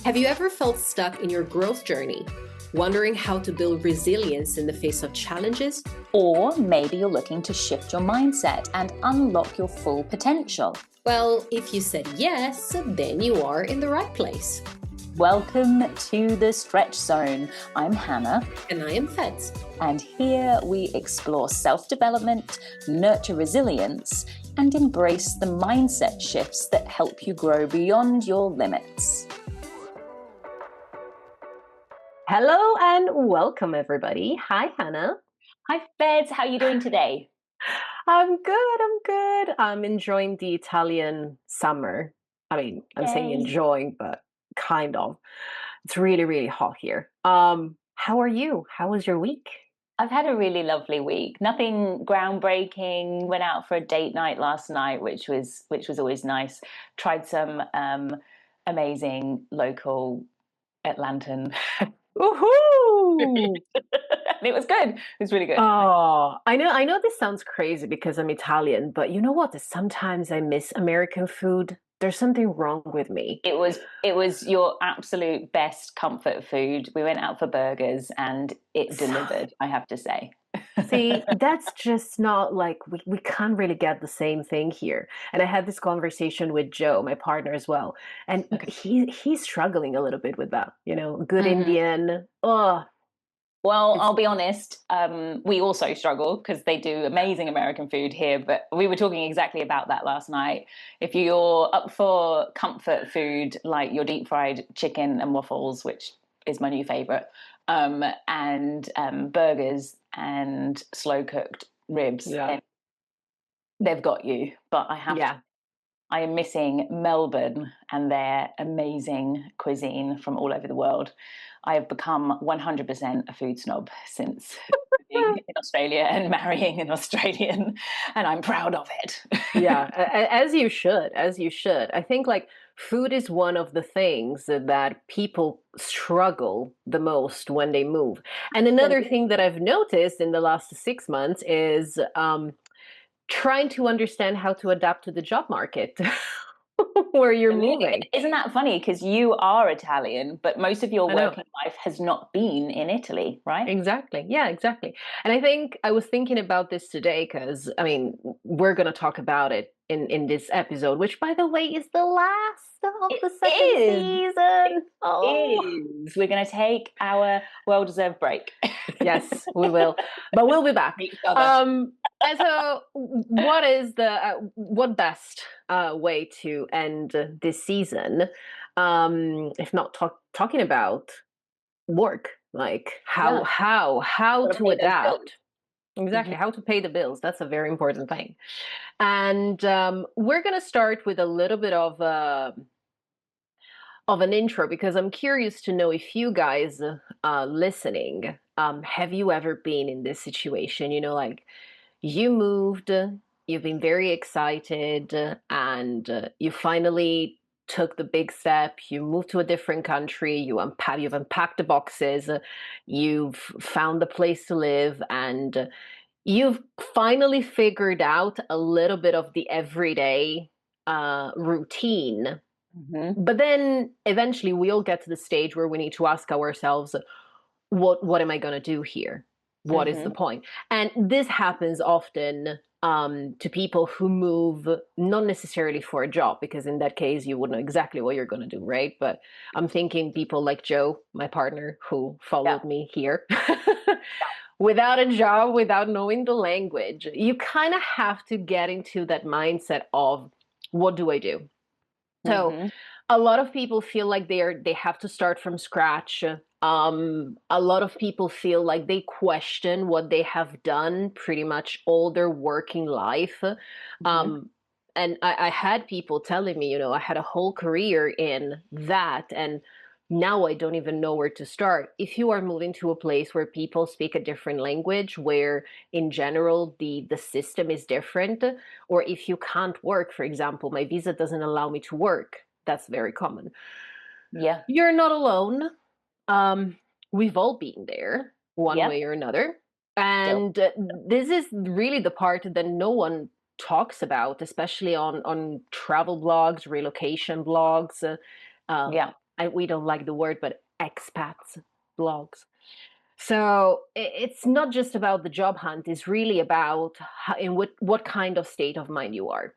Have you ever felt stuck in your growth journey, wondering how to build resilience in the face of challenges? Or maybe you're looking to shift your mindset and unlock your full potential. Well, if you said yes, then you are in the right place. Welcome to the Stretch Zone. I'm Hannah. And I am Feds. And here we explore self-development, nurture resilience, and embrace the mindset shifts that help you grow beyond your limits. Hello and welcome, everybody. Hi, Hannah. Hi, Feds. How are you doing today? I'm good. I'm enjoying the Italian summer. I mean, I'm saying enjoying, but kind of. It's really, really hot here. How are you? How was your week? I've had a really lovely week. Nothing groundbreaking. Went out for a date night last night, which was always nice. Tried some amazing local Atlantan. Woohoo! And it was good. It was really good. Oh, I know this sounds crazy because I'm Italian, but you know what? Sometimes I miss American food. There's something wrong with me. It was your absolute best comfort food. We went out for burgers and it delivered, I have to say. See, that's just not like we can't really get the same thing here. And I had this conversation with Joe, my partner as well, and he's struggling a little bit with that. You know, good Indian. Oh, well, I'll be honest. We also struggle because they do amazing American food here. But we were talking exactly about that last night. If you're up for comfort food like your deep fried chicken and waffles, which is my new favorite, and burgers and slow cooked ribs, then they've got you. But I am missing Melbourne and their amazing cuisine from all over the world. I have become 100% a food snob since being in Australia and marrying an Australian, and I'm proud of it. Yeah, as you should, as you should. I think like food is one of the things that people struggle the most when they move. And another thing that I've noticed in the last 6 months is trying to understand how to adapt to the job market where you're moving. Isn't that funny? Because you are Italian, but most of your working life has not been in Italy, right? Exactly. Yeah, exactly. And I think I was thinking about this today because, I mean, we're going to talk about it in this episode, which, by the way, is the last of the second season. We're going to take our well-deserved break. Yes, we will. But we'll be back. And so what is what best way to end this season if not talking about work, like how to adapt. Exactly, how to pay the bills. That's a very important thing. And we're going to start with a little bit of an intro because I'm curious to know if you guys listening, have you ever been in this situation? You know, like you moved, you've been very excited, and you finally took the big step. You moved to a different country. You've unpacked the boxes. You've found a place to live, and you've finally figured out a little bit of the everyday routine. But then eventually we all get to the stage where we need to ask ourselves, what am I going to do here? What is the point? And this happens often to people who move, not necessarily for a job, because in that case, you would know exactly what you're going to do, right? But I'm thinking people like Joe, my partner, who followed me here, without a job, without knowing the language, you kind of have to get into that mindset of, what do I do? So a lot of people feel like they have to start from scratch. A lot of people feel like they question what they have done pretty much all their working life. And I had people telling me, you know, I had a whole career in that, and now I don't even know where to start. If you are moving to a place where people speak a different language, where in general the system is different, or if you can't work, for example, my visa doesn't allow me to work. That's very common. Yeah. You're not alone. We've all been there one way or another. And this is really the part that no one talks about, especially on travel blogs, relocation blogs. we don't like the word, but expats blogs. So it's not just about the job hunt, it's really about how, in what kind of state of mind you are.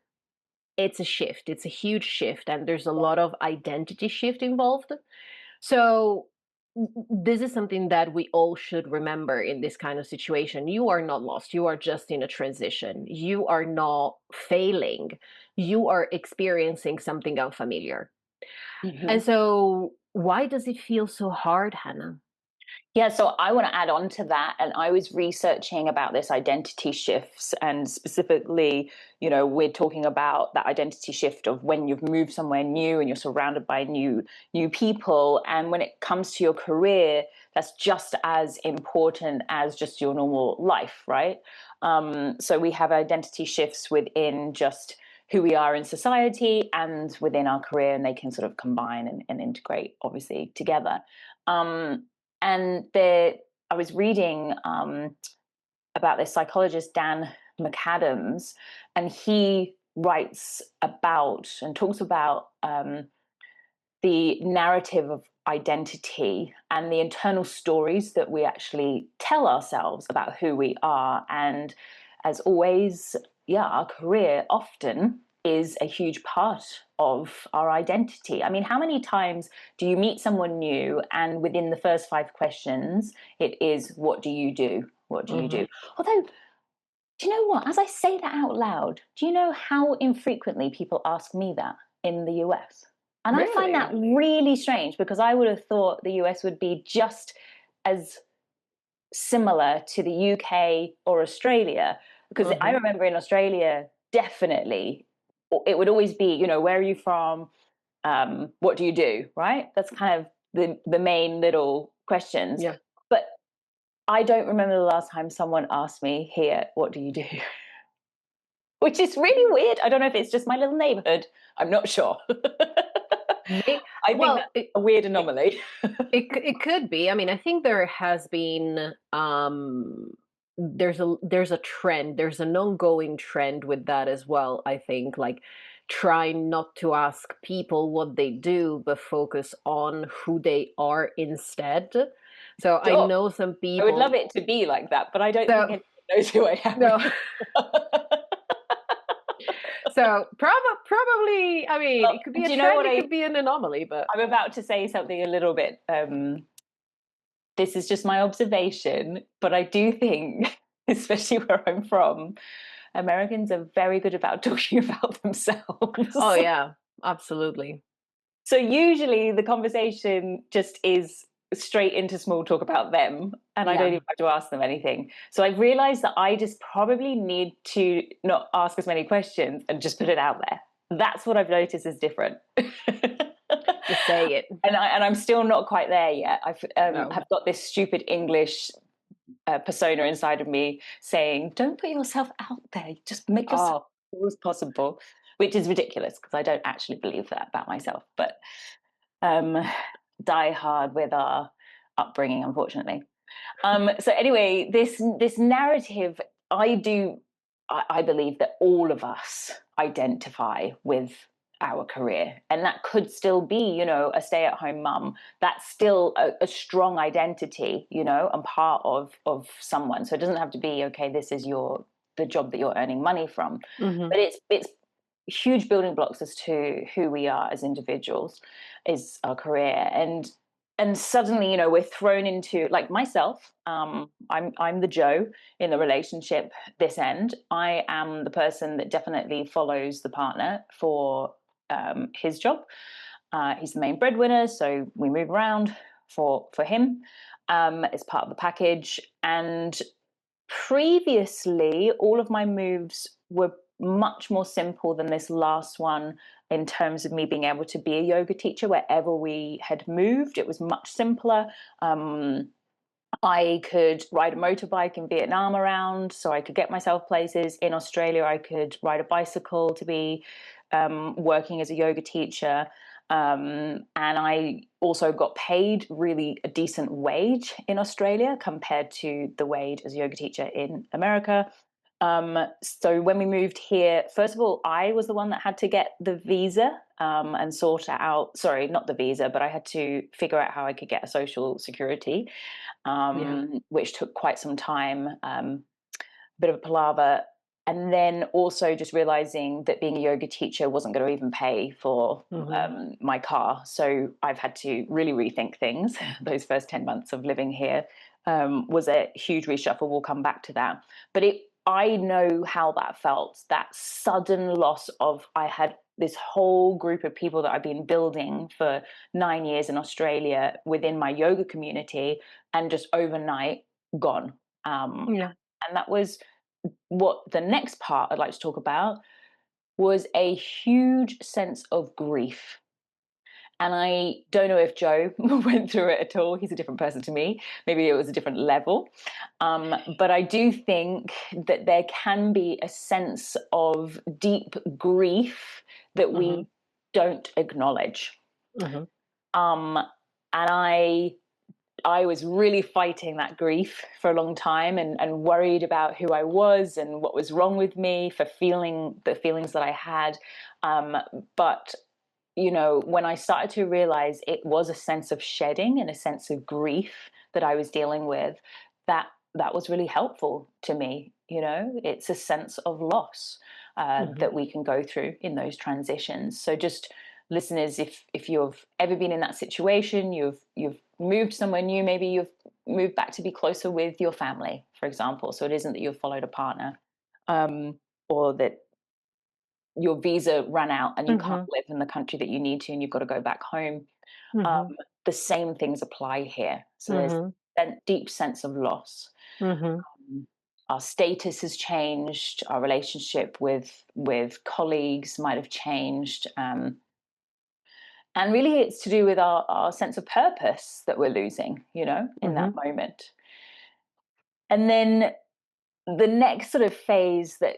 It's a shift, it's a huge shift, and there's a lot of identity shift involved. So this is something that we all should remember in this kind of situation. You are not lost. You are just in a transition. You are not failing. You are experiencing something unfamiliar. And Mhm. so why does it feel so hard, Hannah? Yeah, so I want to add on to that. And I was researching about this identity shifts, and specifically, we're talking about that identity shift of when you've moved somewhere new and you're surrounded by new people. And when it comes to your career, that's just as important as just your normal life, right? So we have identity shifts within just who we are in society and within our career, and they can sort of combine and integrate obviously together. Um, and I was reading about this psychologist, Dan McAdams, and he writes about and talks about the narrative of identity and the internal stories that we actually tell ourselves about who we are. And as always, yeah, our career often is a huge part of our identity. I mean, how many times do you meet someone new and within the first 5 questions, it is, what do you do? What do you Hmm. do? Although, do you know what? As I say that out loud, do you know how infrequently people ask me that in the US? And I find that Really? really strange because I would have thought the US would be just as similar to the UK or Australia. Because I Hmm. remember in Australia, definitely, it would always be, where are you from? What do you do? Right? That's kind of the main little questions. Yeah. But I don't remember the last time someone asked me here, what do you do? Which is really weird. I don't know if it's just my little neighborhood. I'm not sure. May, I think well, that's a weird it, anomaly. it could be. I mean, I think there has been there's a trend, there's an ongoing trend with that as well, I think, like trying not to ask people what they do, but focus on who they are instead. So I Sure. know some I would love people. it to be like that, but I don't think So anyone knows who I am. no. So probably, I mean, Well, it could be a do you know trend, what it could be an anomaly, but I'm about to say something a little bit. This is just my observation, but I do think, especially where I'm from, Americans are very good about talking about oh themselves. yeah, absolutely. So usually the conversation just is straight into small talk about them, and I don't Yeah. even have to ask them anything. So I've realized that I just probably need to not ask as many questions and just put it out there. That's what I've noticed is different. Just say it. And I'm still not quite there yet. I've No. have got this stupid English persona inside of me saying, "Don't put yourself out there. Just make yourself Oh, as cool as possible," which is ridiculous because I don't actually believe that about myself. But um, die hard with our upbringing, unfortunately. So anyway, this narrative, I do, I believe that all of us identify with our career, and that could still be, a stay-at-home mum. That's still a strong identity, and part of someone. So it doesn't have to be, okay, this is the job that you're earning money from, hmm, but it's huge building blocks as to who we are as individuals, is our career. And suddenly, we're thrown into, like myself, I'm the Joe in the relationship. This end, I am the person that definitely follows the partner for his job. He's the main breadwinner, so we move around for him. It's part of the package. And previously, all of my moves were much more simple than this last one, in terms of me being able to be a yoga teacher wherever we had moved. It was much simpler. I could ride a motorbike in Vietnam around, so I could get myself places. In Australia, I could ride a bicycle to be working as a yoga teacher. And I also got paid really a decent wage in Australia compared to the wage as a yoga teacher in America. So when we moved here, first of all, I was the one that had to get the visa and sort out, sorry, not the visa, but I had to figure out how I could get a social security, Yeah. which took quite some time, bit of a palaver. And then also just realizing that being a yoga teacher wasn't going to even pay for Hmm. my car. So I've had to really rethink things. Those first 10 months of living here was a huge reshuffle. We'll come back to that. But I know how that felt, that sudden loss of, I had this whole group of people that I've been building for 9 years in Australia within my yoga community, and just overnight gone. Yeah. And that was what the next part I'd like to talk about was a huge sense of grief. And I don't know if Joe went through it at all. He's a different person to me. Maybe it was a different level. But I do think that there can be a sense of deep grief that Hmm. we don't acknowledge. Hmm. Um, and I was really fighting that grief for a long time, and worried about who I was and what was wrong with me for feeling the feelings that I had. But when I started to realize it was a sense of shedding and a sense of grief that I was dealing with, that was really helpful to me. It's a sense of loss Hmm. that we can go through in those transitions. So just listeners, if you've ever been in that situation, you've moved somewhere new, maybe you've moved back to be closer with your family, for example. So it isn't that you've followed a partner, or that your visa ran out and you can't Hmm. live in the country that you need to and you've got to go back home. um, Hmm. the same things apply here. So there's Hmm. a deep sense of loss. Hmm. Our status has changed, our relationship with colleagues might have changed, and really it's to do with our sense of purpose that we're losing, in that Hmm. moment. And then the next sort of phase that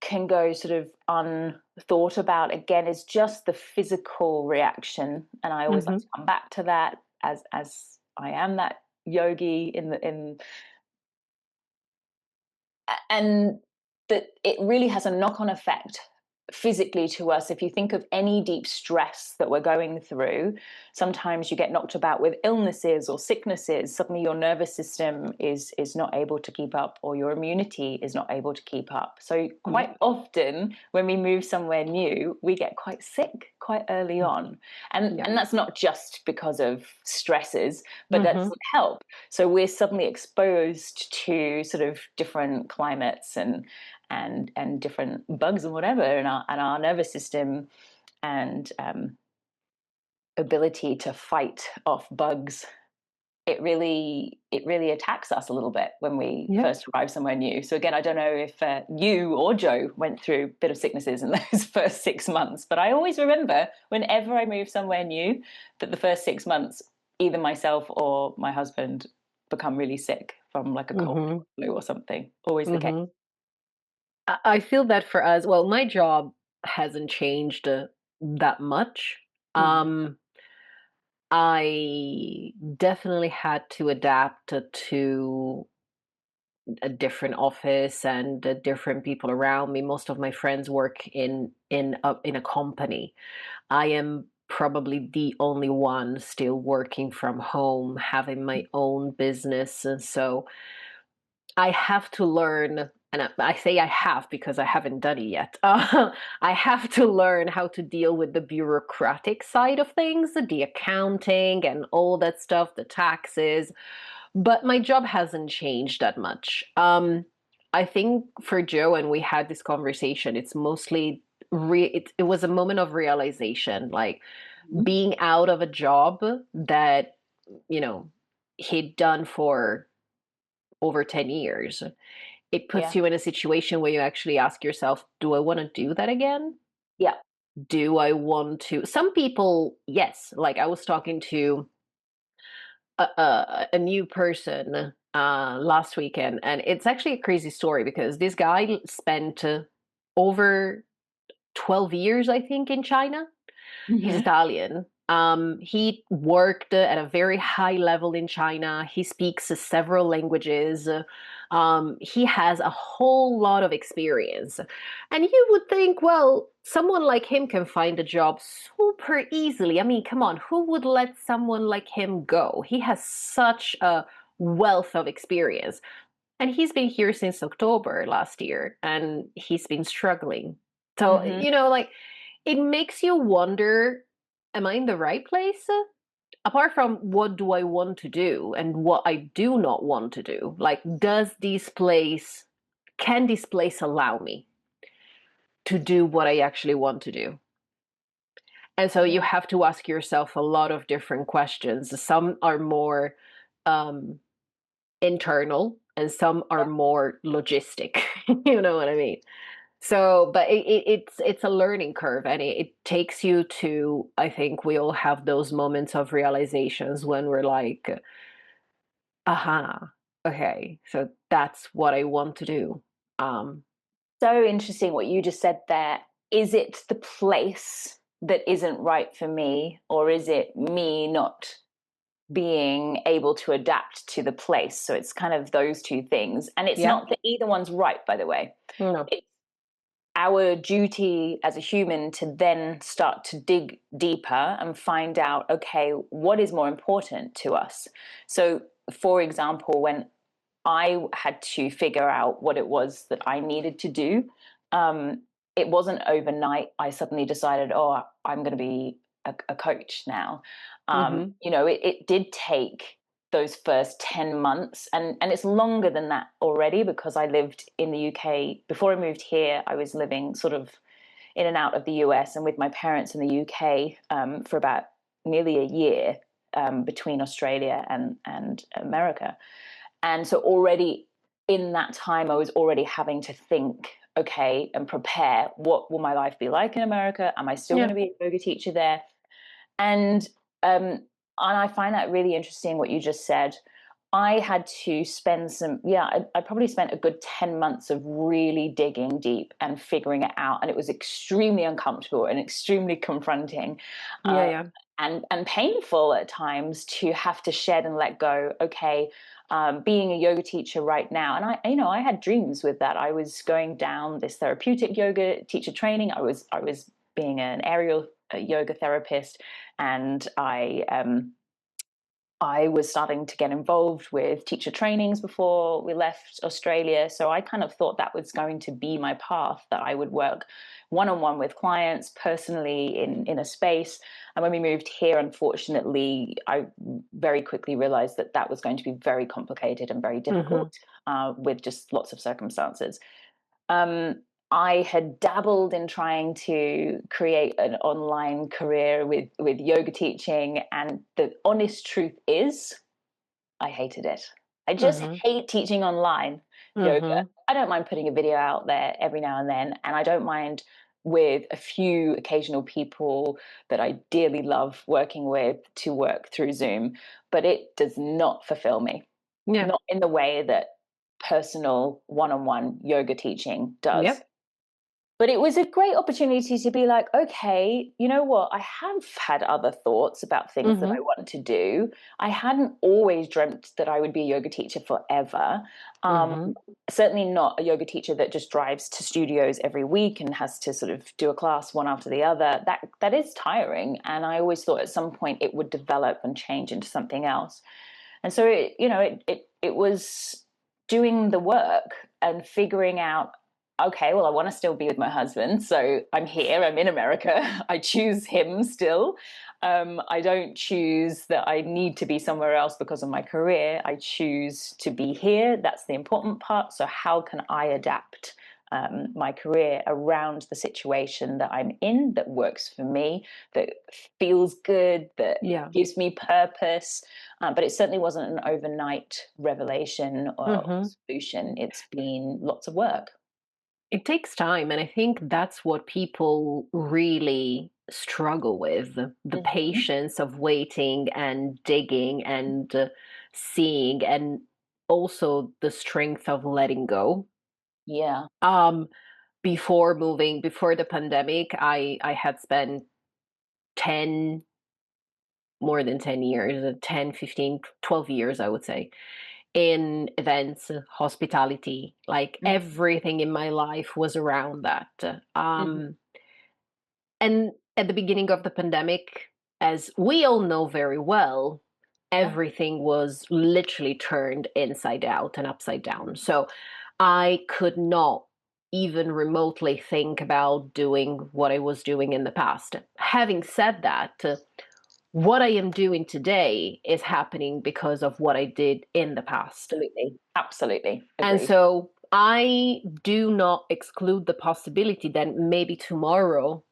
can go sort of unthought about again is just the physical reaction. And I always like Hmm. to come back to that, as I am that yogi in and that it really has a knock-on effect physically to us. If you think of any deep stress that we're going through, sometimes you get knocked about with illnesses or sicknesses. Suddenly your nervous system is not able to keep up, or your immunity is not able to keep up. So Yeah. quite often when we move somewhere new, we get quite sick quite early on. and Yeah. and that's not just because of stresses, but that Hmm. doesn't help. So we're suddenly exposed to sort of different climates and different bugs and whatever, and our nervous system and ability to fight off bugs. It really attacks us a little bit when we Yeah. first arrive somewhere new. So again, I don't know if you or Joe went through a bit of sicknesses in those first 6 months, but I always remember whenever I move somewhere new that the first 6 months, either myself or my husband become really sick from like a cold or Hmm. flu or something. Always the case. Hmm. I feel that for us, well, my job hasn't changed that much. Mm. Um, I definitely had to adapt to a different office and different people around me. Most of my friends work in a company. I am probably the only one still working from home, having my own business, and so I have to learn. And I say I have because I haven't done it yet. I have to learn how to deal with the bureaucratic side of things, the accounting and all that stuff, the taxes, but my job hasn't changed that much. I think for Joe, and we had this conversation, it's mostly it was a moment of realization, like Mhm. being out of a job that, you know, he'd done for over 10 years. It puts Yeah. you in a situation where you actually ask yourself, do I want to do that again? Yeah. Do I want to? Some people, yes. Like I was talking to a new person last weekend, and it's actually a crazy story because this guy spent over 12 years, I think, in China. He's Hmm. Italian. He worked at a very high level in China. He speaks several languages. He has a whole lot of experience. And you would think, well, someone like him can find a job super easily. I mean, come on, who would let someone like him go? He has such a wealth of experience. And he's been here since October last year, and he's been struggling. So, Hmm. like, it makes you wonder, am I in the right place? Apart from what do I want to do and what I do not want to do, like, can this place allow me to do what I actually want to do? And so you have to ask yourself a lot of different questions. Some are more um, internal and some are more logistic. You know what I mean? So, but it's a learning curve, and it takes you to, I think we all have those moments of realizations when we're like, aha, okay, so that's what I want to do. Um, So interesting what you just said there. Is it the place that isn't right for me, or is it me not being able to adapt to the place? So it's kind of those two things. And it's yeah, not that either one's right, by the way. no, It's our duty as a human to then start to dig deeper and find out, okay, what is more important to us? So, for example, when I had to figure out what it was that I needed to do. Um, it wasn't overnight. I suddenly decided, oh, I'm going to be a coach now. mm-hmm, It did take those first 10 months, and it's longer than that already because I lived in the UK. Before I moved here, I was living sort of in and out of the US and with my parents in the UK for about nearly a year between Australia and America. And so already in that time, I was already having to think, okay, and prepare, what will my life be like in America? Am I still going yeah, to be a yoga teacher there? And and I find that really interesting what you just said. I had to spend I probably spent a good 10 months of really digging deep and figuring it out. And it was extremely uncomfortable and extremely confronting. yeah, Uh, yeah, and painful at times to have to shed and let go. Okay, being a yoga teacher right now, and I had dreams with that. I was going down this therapeutic yoga teacher training. I was being an aerial yoga therapist, and I was starting to get involved with teacher trainings before we left Australia. So I kind of thought that was going to be my path, that I would work one on one with clients personally in a space. And when we moved here, unfortunately, I very quickly realized that that was going to be very complicated and very mm-hmm, difficult with just lots of circumstances. Um, I had dabbled in trying to create an online career with yoga teaching, and the honest truth is, I hated it. I just mm-hmm, hate teaching online yoga. mm-hmm, I don't mind putting a video out there every now and then, and I don't mind with a few occasional people that I dearly love working with to work through Zoom, but it does not fulfill me, yeah, not in the way that personal one-on-one yoga teaching does. yep, But it was a great opportunity to be like, okay, you know what? I have had other thoughts about things that I mm-hmm, want to do. I hadn't always dreamt that I would be a yoga teacher forever. Um, mm-hmm, Certainly not a yoga teacher that just drives to studios every week and has to sort of do a class one after the other. That is tiring. And I always thought at some point it would develop and change into something else. And so it was doing the work and figuring out, okay, well, I want to still be with my husband. So I'm here, I'm in America. I choose him still. I don't choose that I need to be somewhere else because of my career. I choose to be here. That's the important part. So, how can I adapt my career around the situation that I'm in that works for me, that feels good, that yeah, gives me purpose? But it certainly wasn't an overnight revelation or mm-hmm. solution. It's been lots of work. It takes time, and I think that's what people really struggle with, the Mm-hmm. patience of waiting and digging and seeing, and also the strength of letting go. Yeah. Um, before moving, before the pandemic, I had spent 10 more than 10 years, 10, 15, 12 years, I would say, in events, hospitality, like Mm, everything in my life was around that. mhm. And at the beginning of the pandemic, as we all know very well, Yeah. everything was literally turned inside out and upside down. So I could not even remotely think about doing what I was doing in the past. Having said that, what I am doing today is happening because of what I did in the past. Absolutely. Absolutely. And Agreed. so I do not exclude the possibility that maybe tomorrow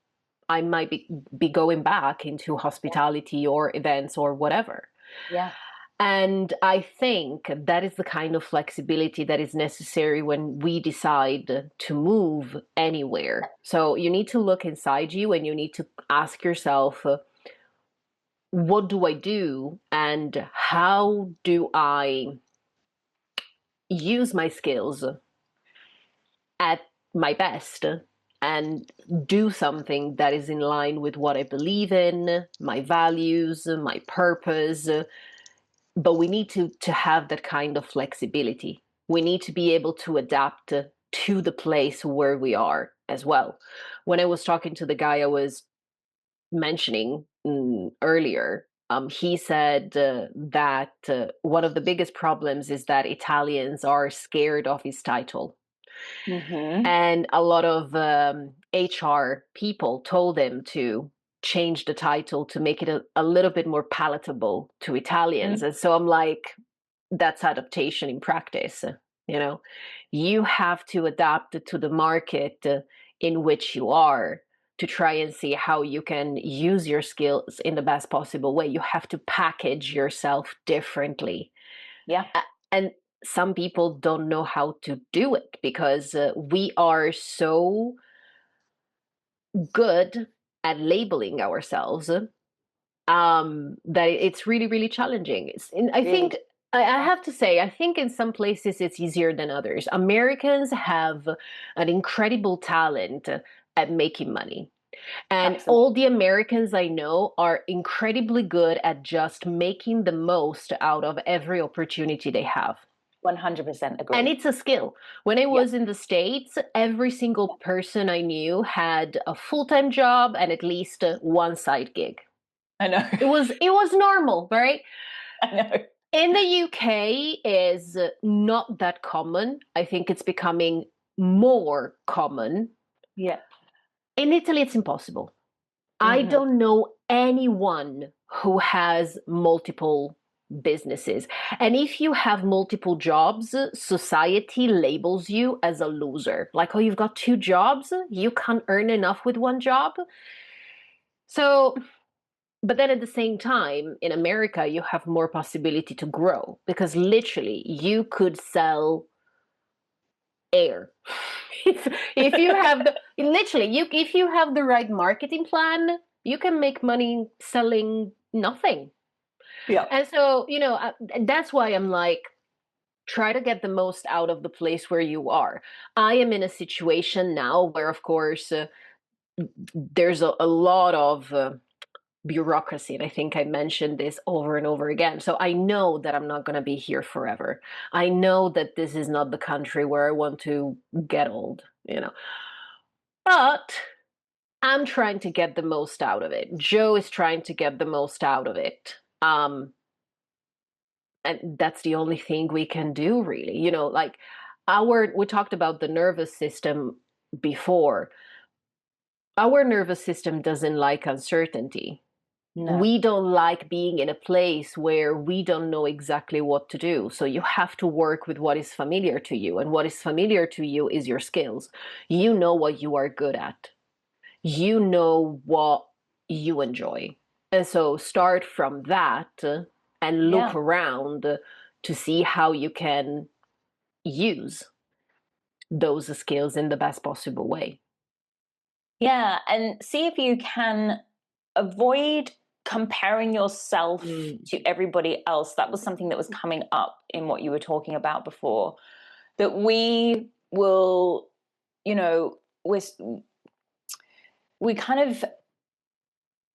I might be going back into Yeah. hospitality or events or whatever. Yeah. And I think that is the kind of flexibility that is necessary when we decide to move anywhere. So you need to look inside you and you need to ask yourself, what do I do and how do I use my skills at my best and do something that is in line with what I believe in, my values, my purpose. But we need to have that kind of flexibility. We need to be able to adapt to the place where we are as well. When I was talking to the guy I was mentioning earlier, he said that one of the biggest problems is that Italians are scared of his title. Hmm. And a lot of HR people told him to change the title to make it a little bit more palatable to Italians. And so I'm like, that's adaptation in practice. You know, you have to adapt to the market in which you are to try and see how you can use your skills in the best possible way. You have to package yourself differently. Yeah. And some people don't know how to do it because we are so good at labeling ourselves that it's really, really challenging. I Really. think I have to say, I think in some places it's easier than others. Americans have an incredible talent at making money. And Absolutely. all the Americans I know are incredibly good at just making the most out of every opportunity they have. 100% And agree. it's a skill. When I Yeah. was in the States, every single person I knew had a full-time job and at least one side gig. I know. It was normal, right? I know. In the UK is not that common. I think it's becoming more common. Yeah. In Italy it's impossible. I Hmm. don't know anyone who has multiple businesses. And if you have multiple jobs, society labels you as a loser. Like, oh, you've got two jobs, you can't earn enough with one job. So, but then at the same time, in America, you have more possibility to grow because literally you could sell air. if you have the literally you if you have the right marketing plan, you can make money selling nothing. Yeah. And so, that's why I'm like, try to get the most out of the place where you are. I am in a situation now where, of course, there's a lot of bureaucracy. And I think I mentioned this over and over again. So I know that I'm not going to be here forever. I know that this is not the country where I want to get old. But I'm trying to get the most out of it. Joe is trying to get the most out of it. And that's the only thing we can do, really. Like we talked about the nervous system before. Our nervous system doesn't like uncertainty. No. We don't like being in a place where we don't know exactly what to do. So you have to work with what is familiar to you. And what is familiar to you is your skills. You know what you are good at, you know what you enjoy. And so start from that and look Yeah. around to see how you can use those skills in the best possible way. Yeah. And see if you can avoid comparing yourself Mm. to everybody else. That was something that was coming up in what you were talking about before. That we will, you know, we kind of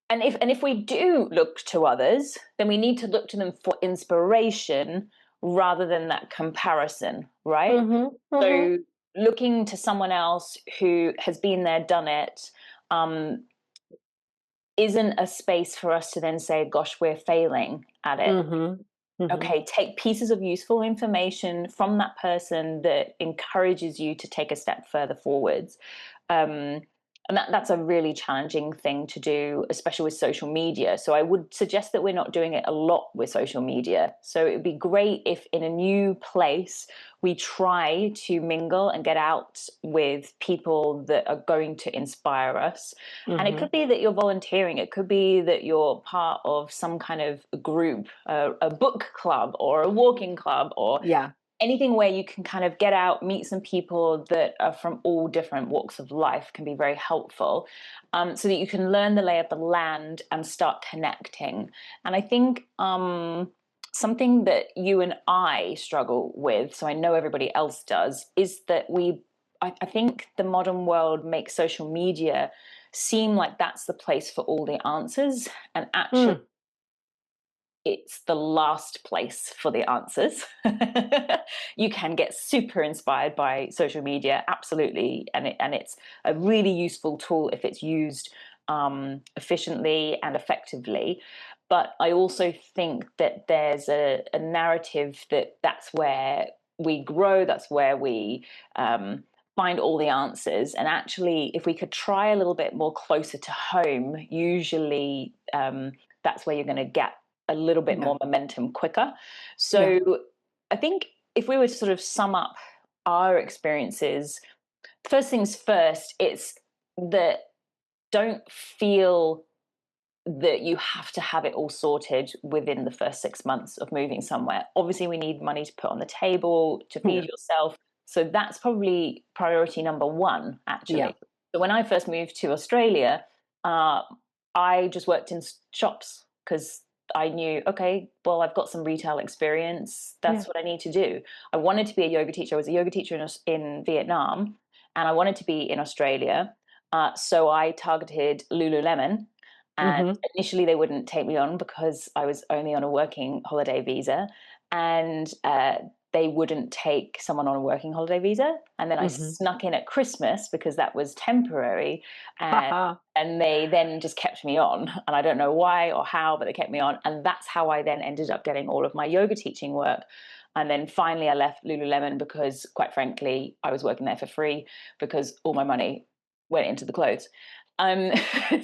And if we do look to others, then we need to look to them for inspiration rather than that comparison, right? Mm-hmm. Mm-hmm. So looking to someone else who has been there, done it, um, isn't a space for us to then say, gosh, we're failing at it. Mm-hmm. Mm-hmm. Okay, take pieces of useful information from that person that encourages you to take a step further forwards. Um, and that's a really challenging thing to do, especially with social media. So I would suggest that we're not doing it a lot with social media. So it would be great if in a new place we try to mingle and get out with people that are going to inspire us. And it Mm-hmm. could be that you're volunteering, it could be that you're part of some kind of group, a book club or a walking club, or Yeah. anything where you can kind of get out, meet some people that are from all different walks of life can be very helpful, so that you can learn the lay of the land and start connecting. And I think something that you and I struggle with, so I know everybody else does, is that I think the modern world makes social media seem like that's the place for all the answers. And actually, Mm. it's the last place for the answers. You can get super inspired by social media, absolutely, and it's a really useful tool if it's used efficiently and effectively. But I also think that there's a narrative that's where we grow, that's where we find all the answers. And actually, if we could try a little bit more closer to home, usually that's where you're going to get a little bit Yeah. more momentum quicker. Yeah. So I think if we were to sort of sum up our experiences, first things first, it's that don't feel that you have to have it all sorted within the first 6 months of moving somewhere. Obviously, we need money to put on the table to feed Yeah. yourself. So that's probably priority number one, Yeah. actually. So when I first moved to Australia, uh, I just worked in shops because I knew, okay, well, I've got some retail experience. Yeah. That's what I need to do. I wanted to be a yoga teacher. I was a yoga teacher in Vietnam, and I wanted to be in Australia. So I targeted Lululemon, and Mm-hmm. initially they wouldn't take me on because I was only on a working holiday visa, and they wouldn't take someone on a working holiday visa. And then I Mm-hmm. snuck in at Christmas because that was temporary, and Haha. and they then just kept me on. And I don't know why or how, but they kept me on, and that's how I then ended up getting all of my yoga teaching work. And then finally I left Lululemon because, quite frankly, I was working there for free because all my money went into the clothes. Um,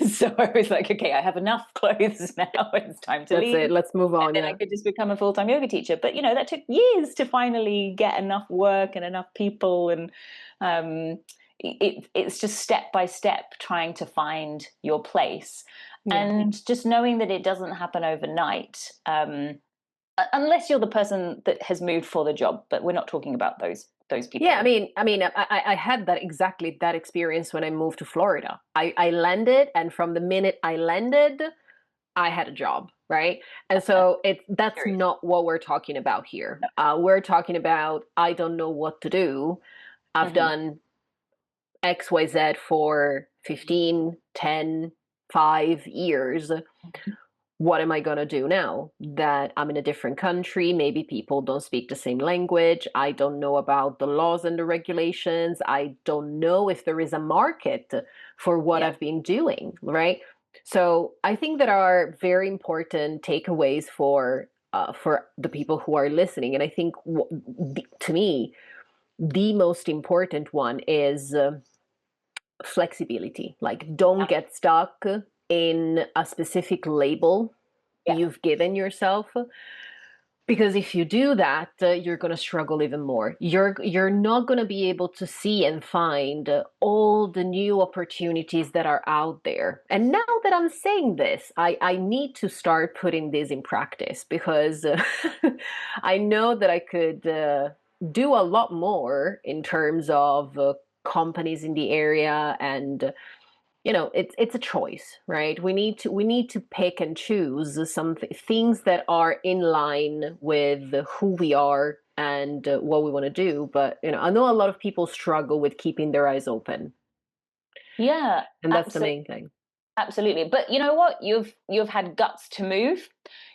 so I was like, okay, I have enough clothes now. It's time to That's leave. it. Let's move And on. then I Yeah. could just become a full-time yoga teacher. But, that took years to finally get enough work and enough people. And it's just step by step trying to find your place. Yeah. And just knowing that it doesn't happen overnight, unless you're the person that has moved for the job. But we're not talking about those Yeah, people. I had that exactly that experience when I moved to Florida. I landed, and from the minute I landed, I had a job, right? And so that's Period. not what we're talking about here. We're talking about I don't know what to do. I've Mhm. done XYZ for 15, 10, 5 years. What am I going to do now that I'm in a different country? Maybe people don't speak the same language. I don't know about the laws and the regulations. I don't know if there is a market for what Yeah. I've been doing, right? So I think that are very important takeaways for the people who are listening. And I think to me, the most important one is flexibility. Like, don't get stuck in a specific label Yeah. you've given yourself, because if you do that, you're going to struggle even more. You're not going to be able to see and find all the new opportunities that are out there. And now that I'm saying this, I need to start putting this in practice, because I know that I could do a lot more in terms of companies in the area. And it's a choice, right? We need to pick and choose some things that are in line with who we are and what we want to do. But I know a lot of people struggle with keeping their eyes open, Yeah, and that's the absolutely. main thing. Absolutely. But you know what? You've had guts to move.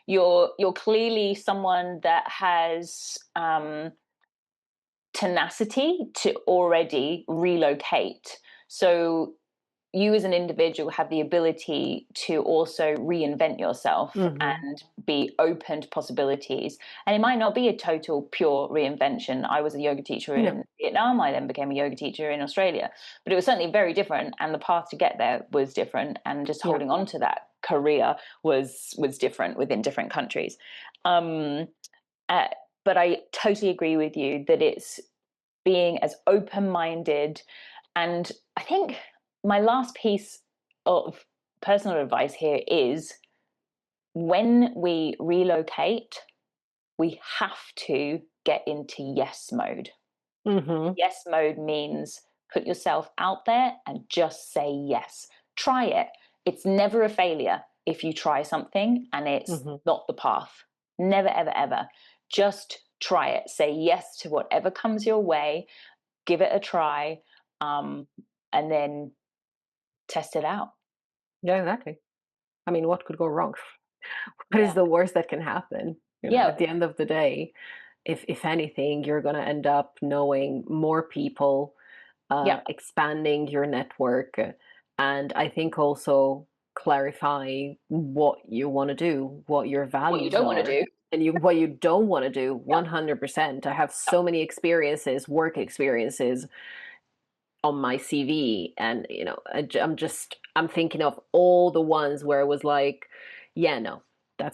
You're clearly someone that has tenacity to already relocate. So you as an individual have the ability to also reinvent yourself Mm-hmm. and be open to possibilities. And it might not be a total pure reinvention. I was a yoga teacher No. in Vietnam. I then became a yoga teacher in Australia. But it was certainly very different. And the path to get there was different. And just Yeah. holding on to that career was different within different countries. Um, uh, but I totally agree with you that it's being as open-minded. And I think my last piece of personal advice here is, when we relocate, we have to get into yes mode. Mm-hmm. Yes mode means put yourself out there and just say yes. Try it. It's never a failure if you try something and it's Mm-hmm. not the path. Never, ever, ever. Just try it. Say yes to whatever comes your way, give it a try, um, and then test it out. Yeah, exactly. I mean, what could go wrong? What is Yeah. the worst that can happen? Yeah. At the end of the day, if anything, you're gonna end up knowing more people, Yeah. expanding your network, and I think also clarify what you want to do, what your What you values don't want to are, do. and what you don't want to do. Yeah. 100%. I have Yeah. so many experiences, work experiences on my CV, and I'm thinking of all the ones where it was like, yeah, no, Yeah.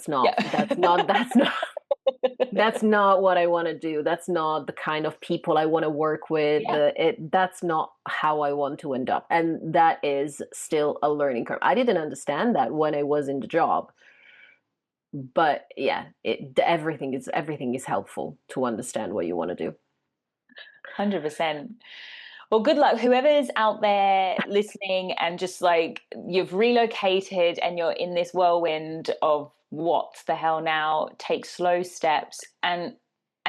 that's not what I want to do. That's not the kind of people I want to work with. Yeah. That's not how I want to end up. And that is still a learning curve. I didn't understand that when I was in the job. But yeah, everything is helpful to understand what you want to do. 100%. Well, good luck. Whoever's out there listening and just like you've relocated and you're in this whirlwind of what the hell now, take slow steps and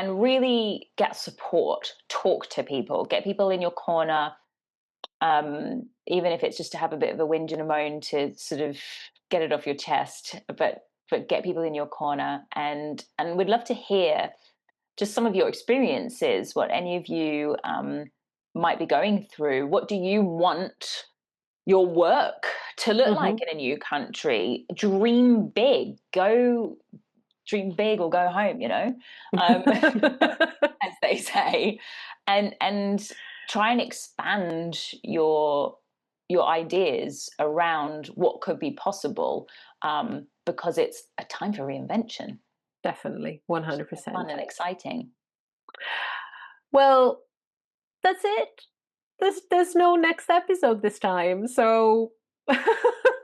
really get support. Talk to people, get people in your corner, even if it's just to have a bit of a whinge and a moan to sort of get it off your chest. But get people in your corner, and we'd love to hear just some of your experiences, what any of you might be going through. What do you want your work to look like Hmm. in a new country? Dream big, go dream big or go home, as they say, and try and expand your ideas around what could be possible, because it's a time for reinvention. Definitely, Fun 100%. and exciting. Well, that's it. There's no next episode this time, so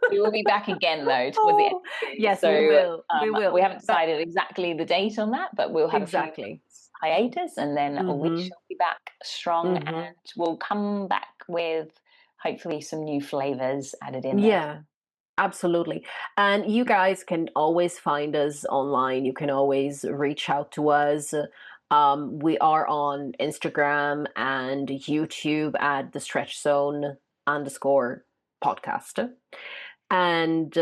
We will be back again, though, towards the end oh, of the series. yes, we So will. We we will. haven't But decided exactly the date on that, but we'll have a few exactly. months hiatus, and then we Mhm. shall be back strong, Mhm. and we'll come back with hopefully some new flavors added in there. Yeah, absolutely. And you guys can always find us online. You can always reach out to us. We are on Instagram and YouTube at the Stretch Zone underscore podcast. And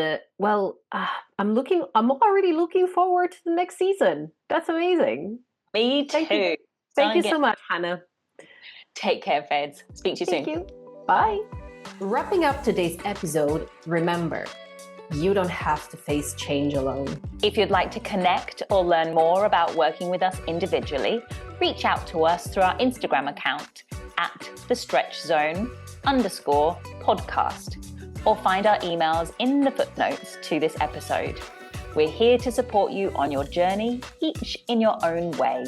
I'm already looking forward to the next season. That's amazing. Me Thank you. too. Thank Starting you to get. so much, Hannah. Take care, Feds. Speak to you Thank soon. you. Bye. Bye. Wrapping up today's episode, remember, you don't have to face change alone. If you'd like to connect or learn more about working with us individually, reach out to us through our Instagram account at the Stretch Zone _podcast, or find our emails in the footnotes to this episode. We're here to support you on your journey, each in your own way.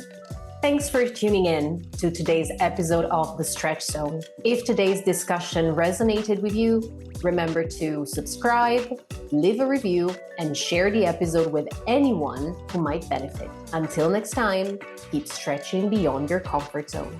Thanks for tuning in to today's episode of The Stretch Zone. If today's discussion resonated with you, remember to subscribe, leave a review, and share the episode with anyone who might benefit. Until next time, keep stretching beyond your comfort zone.